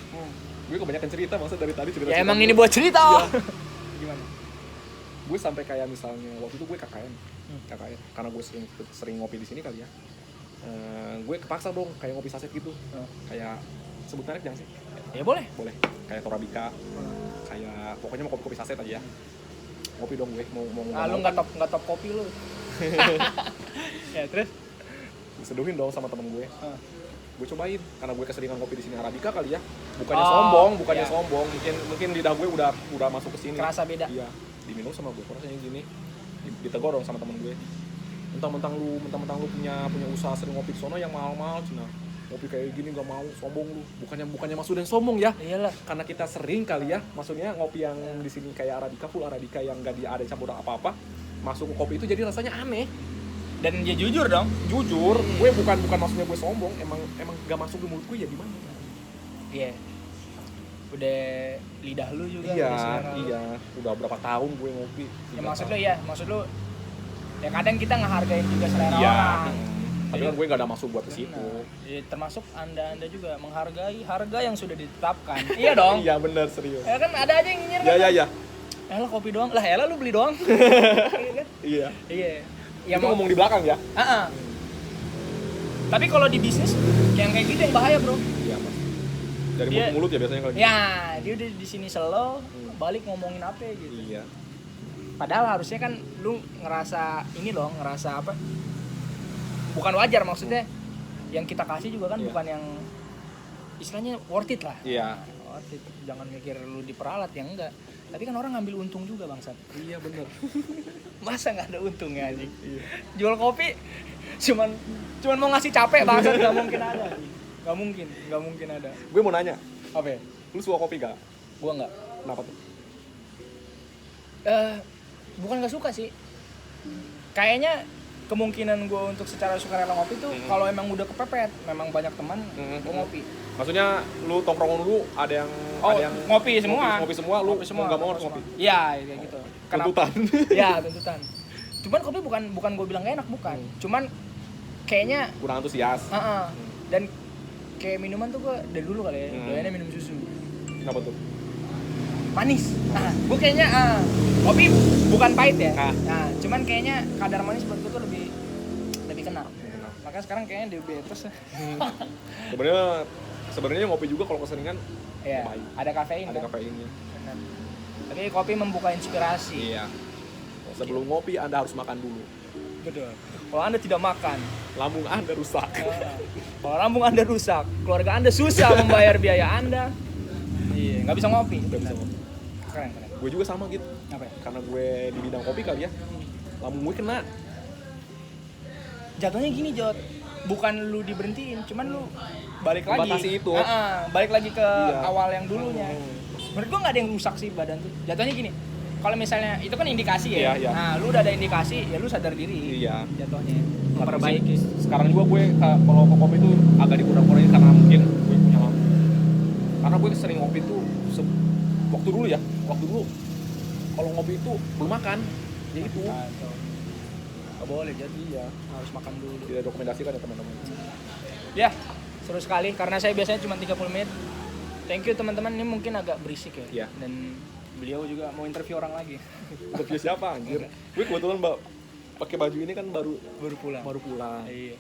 [SPEAKER 2] Gue kebanyakan cerita masa dari tadi cerita.
[SPEAKER 1] Ya emang ini buat cerita.
[SPEAKER 2] Iya.
[SPEAKER 1] Gimana?
[SPEAKER 2] Gue sampai kayak misalnya waktu itu gue KKN. Karena gue sering ngopi di sini kali ya. Gue kepaksa dong kayak ngopi saset gitu. Kayak sebut merek jangan sih?
[SPEAKER 1] Ya boleh.
[SPEAKER 2] Boleh. Kayak Torabika. Kayak pokoknya mau kopi saset aja ya. Ngopi dong gue mau
[SPEAKER 1] Lu nggak top kopi lu. Ya terus
[SPEAKER 2] diseduhin dong sama temen gue. Gue cobain karena gue keseringan kopi di sini Arabica kali ya. Bukannya
[SPEAKER 1] Iya.
[SPEAKER 2] sombong. Mungkin lidah gue udah masuk ke sini.
[SPEAKER 1] Kerasa beda.
[SPEAKER 2] Iya. Diminum sama gue rasanya gini. Ditegur dong sama temen gue. Mentang-mentang lu punya usaha sering ngopi di sono yang mahal-mahal Cina. Ngopi kayak gini gak mau, sombong lu. Bukannya maksudnya sombong ya.
[SPEAKER 1] Iyalah.
[SPEAKER 2] Karena kita sering kali ya, maksudnya ngopi yang di sini kayak Arabica, full Arabica yang gak ada campuran apa-apa, masuk ke kopi itu jadi rasanya aneh.
[SPEAKER 1] Dan dia jujur dong.
[SPEAKER 2] Jujur, gue bukan maksudnya gue sombong, emang gak masuk di mulut gue ya gimana?
[SPEAKER 1] Iya. Udah lidah lu juga. udah selera lu.
[SPEAKER 2] Iya. Udah berapa tahun gue ngopi.
[SPEAKER 1] Ya maksud lu ya kadang kita ngehargain juga selera
[SPEAKER 2] Iya.
[SPEAKER 1] orang.
[SPEAKER 2] Tapi kan gue gak ada maksud buat ke situ.
[SPEAKER 1] Ya, termasuk anda juga menghargai harga yang sudah ditetapkan. Iya dong.
[SPEAKER 2] Iya benar serius.
[SPEAKER 1] Ya kan ada aja yang nyinyir kan.
[SPEAKER 2] Iya.
[SPEAKER 1] Elah kopi doang. Lah elah lu beli doang. Iya kan?
[SPEAKER 2] Iya.
[SPEAKER 1] Iya. Ya
[SPEAKER 2] Itu ngomong di belakang ya?
[SPEAKER 1] Tapi kalau di bisnis yang kayak gitu yang bahaya, Bro.
[SPEAKER 2] Iya, Mas. Dari mulut ke mulut ya biasanya kalau gitu.
[SPEAKER 1] Ya, dia udah di sini slow, balik ngomongin apa gitu.
[SPEAKER 2] Iya.
[SPEAKER 1] Padahal harusnya kan lu ngerasa apa? Bukan wajar maksudnya. Yang kita kasih juga kan bukan yang istilahnya worth it lah.
[SPEAKER 2] Iya.
[SPEAKER 1] Worth it. Jangan mikir lu diperalat ya enggak. Tapi kan orang ngambil untung juga bangsat.
[SPEAKER 2] Iya bener.
[SPEAKER 1] Masa nggak ada untungnya anjing?
[SPEAKER 2] Iya.
[SPEAKER 1] Jual kopi cuman mau ngasih capek bangsat, nggak mungkin ada. Nggak mungkin ada.
[SPEAKER 2] Gue mau nanya,
[SPEAKER 1] Apa ya?
[SPEAKER 2] lu suka kopi gak?
[SPEAKER 1] Gua nggak.
[SPEAKER 2] Kenapa tuh?
[SPEAKER 1] Bukan nggak suka sih. Kayaknya kemungkinan gue untuk secara sukarela ngopi tuh kalau emang udah kepepet, memang banyak teman, gue ngopi.
[SPEAKER 2] Maksudnya lu tongkrongan dulu ada yang
[SPEAKER 1] ngopi semua.
[SPEAKER 2] Ngopi semua, lu
[SPEAKER 1] Ngopi semua,
[SPEAKER 2] nggak mau harus ngopi.
[SPEAKER 1] Iya, kayak gitu.
[SPEAKER 2] Tuntutan.
[SPEAKER 1] Iya, tuntutan. Cuman kopi bukan gue bilang gak enak, bukan. Cuman kayaknya
[SPEAKER 2] kurang antusias.
[SPEAKER 1] Dan kayak minuman tuh gue dari dulu kali ya, doyannya minum susu.
[SPEAKER 2] Kenapa tuh?
[SPEAKER 1] Manis. Gue kayaknya kopi bukan pahit ya.
[SPEAKER 2] Ah.
[SPEAKER 1] Cuman kayaknya kadar manis buat gue tuh lebih kenal. Makanya sekarang kayaknya diabetes.
[SPEAKER 2] Sebenarnya ngopi juga kalau keseringan
[SPEAKER 1] Iya,
[SPEAKER 2] baik.
[SPEAKER 1] ada kafein.
[SPEAKER 2] Ada
[SPEAKER 1] kan?
[SPEAKER 2] kafeinnya.
[SPEAKER 1] Benar. Tapi kopi membuka inspirasi.
[SPEAKER 2] Iya. Sebelum ngopi Anda harus makan dulu.
[SPEAKER 1] Betul. Kalau Anda tidak makan,
[SPEAKER 2] Lambung Anda rusak.
[SPEAKER 1] kalau lambung Anda rusak, keluarga Anda susah membayar biaya Anda. Iya, nggak bisa ngopi.
[SPEAKER 2] Udah bisa ngopi.
[SPEAKER 1] Keren.
[SPEAKER 2] Gue juga sama gitu.
[SPEAKER 1] Apa ya?
[SPEAKER 2] Karena gue di bidang kopi kali ya. Lambung gue kena.
[SPEAKER 1] Jatuhnya gini, Jot. Bukan lu diberhentiin, cuman lu balik lagi.
[SPEAKER 2] Membatasi itu.
[SPEAKER 1] Balik lagi ke
[SPEAKER 2] Iya.
[SPEAKER 1] awal yang dulunya. Menurut gua nggak ada yang rusak sih badan tuh. Jatuhnya gini. Kalau misalnya itu kan indikasi ya.
[SPEAKER 2] Iya.
[SPEAKER 1] Nah, lu udah ada indikasi, ya lu sadar diri.
[SPEAKER 2] Iya.
[SPEAKER 1] Jatuhnya. Memperbaiki.
[SPEAKER 2] Sekarang juga gue kalau ke kopi itu agak dikurang-kurangin karena mungkin gue punya lambung. Karena gue sering ngopi itu waktu dulu kalau ngopi itu belum makan. Ya itu.
[SPEAKER 1] Nggak boleh jadi ya, harus makan dulu.
[SPEAKER 2] Tidak dokumentasikan ya teman-teman.
[SPEAKER 1] Ya, seru sekali karena saya biasanya cuma 30 menit. Thank you teman-teman, ini mungkin agak berisik ya.
[SPEAKER 2] Iya.
[SPEAKER 1] Dan beliau juga mau interview orang lagi.
[SPEAKER 2] Interview siapa anjir? Gue kebetulan pakai baju ini kan baru
[SPEAKER 1] pulang. Iya.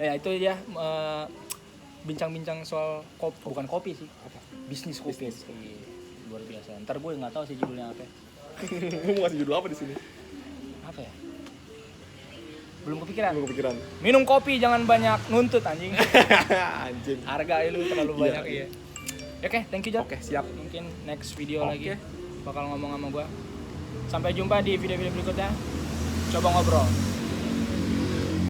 [SPEAKER 1] Ya itu ya bincang-bincang soal kopi, bukan kopi sih. Bisnis kopi.
[SPEAKER 2] Bisnis.
[SPEAKER 1] Iya. Luar biasa. Ntar gue nggak tahu sih judulnya apa.
[SPEAKER 2] Gue mau ngasih judul apa di sini?
[SPEAKER 1] Apa ya? Belum kepikiran.
[SPEAKER 2] Minum
[SPEAKER 1] kopi jangan banyak nuntut anjing.
[SPEAKER 2] Anjing.
[SPEAKER 1] Harga lu terlalu
[SPEAKER 2] Iya,
[SPEAKER 1] banyak
[SPEAKER 2] iya.
[SPEAKER 1] Oke, thank you Jot.
[SPEAKER 2] Oke, siap.
[SPEAKER 1] Mungkin next video
[SPEAKER 2] Oke.
[SPEAKER 1] lagi bakal ngomong sama gua. Sampai jumpa di video-video berikutnya. Coba ngobrol.